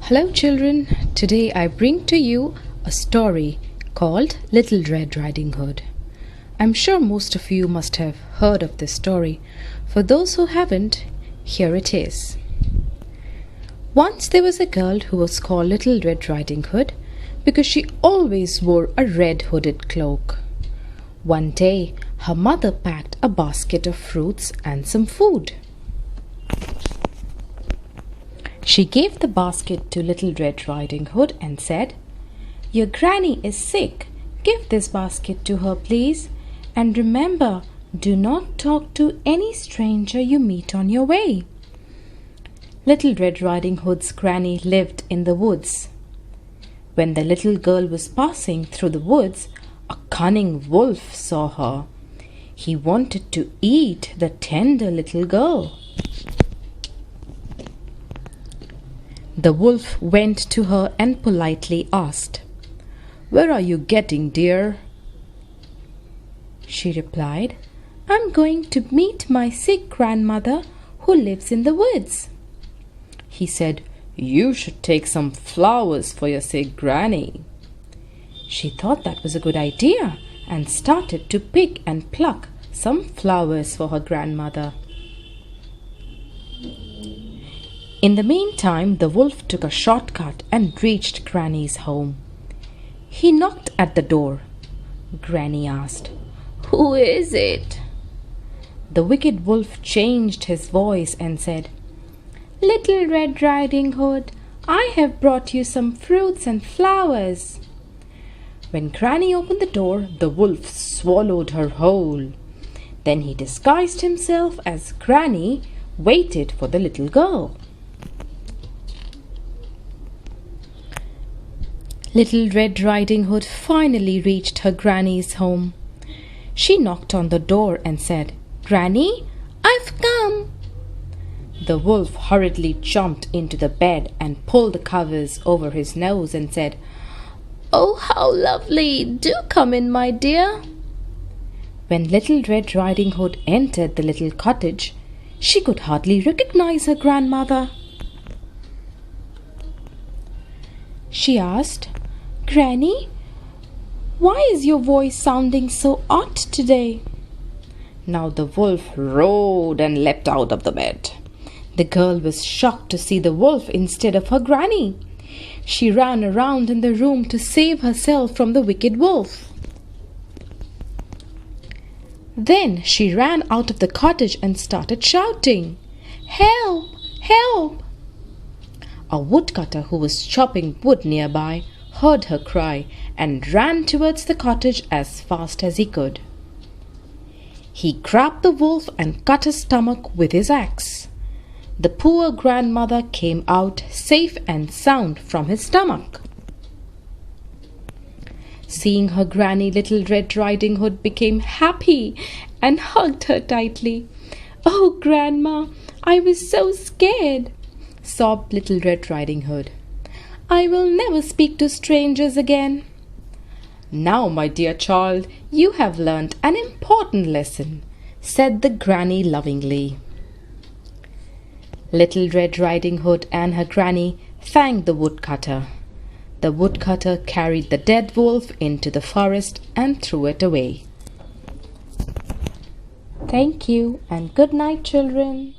Hello, children. Today I bring to you a story called Little Red Riding Hood. I'm sure most of you must have heard of this story. For those who haven't, here it is. Once there was a girl who was called Little Red Riding Hood because she always wore a red hooded cloak. One day, her mother packed a basket of fruits and some food. She gave the basket to Little Red Riding Hood and said, "Your granny is sick. Give this basket to her, please. And remember, do not talk to any stranger you meet on your way." Little Red Riding Hood's granny lived in the woods. When the little girl was passing through the woods, a cunning wolf saw her. He wanted to eat the tender little girl. The wolf went to her and politely asked, "Where are you getting, dear?" She replied, "I'm going to meet my sick grandmother who lives in the woods." He said, "You should take some flowers for your sick granny." She thought that was a good idea and started to pick and pluck some flowers for her grandmother. In the meantime, the wolf took a shortcut and reached Granny's home. He knocked at the door. Granny asked, "Who is it?" The wicked wolf changed his voice and said, "Little Red Riding Hood, I have brought you some fruits and flowers." When Granny opened the door, the wolf swallowed her whole. Then he disguised himself as Granny, waited for the little girl. Little Red Riding Hood finally reached her granny's home. She knocked on the door and said, "Granny, I've come." The wolf hurriedly jumped into the bed and pulled the covers over his nose and said, "Oh, how lovely! Do come in, my dear." When Little Red Riding Hood entered the little cottage, she could hardly recognize her grandmother. She asked, "Granny, why is your voice sounding so odd today?" Now the wolf roared and leapt out of the bed. The girl was shocked to see the wolf instead of her granny. She ran around in the room to save herself from the wicked wolf. Then she ran out of the cottage and started shouting, "Help! Help!" A woodcutter who was chopping wood nearby heard her cry and ran towards the cottage as fast as he could. He grabbed the wolf and cut his stomach with his axe. The poor grandmother came out safe and sound from his stomach. Seeing her granny, Little Red Riding Hood became happy and hugged her tightly. "Oh, Grandma, I was so scared," sobbed Little Red Riding Hood. "I will never speak to strangers again." "Now, my dear child, you have learned an important lesson," said the granny lovingly. Little Red Riding Hood and her granny thanked the woodcutter. The woodcutter carried the dead wolf into the forest and threw it away. Thank you and good night, children.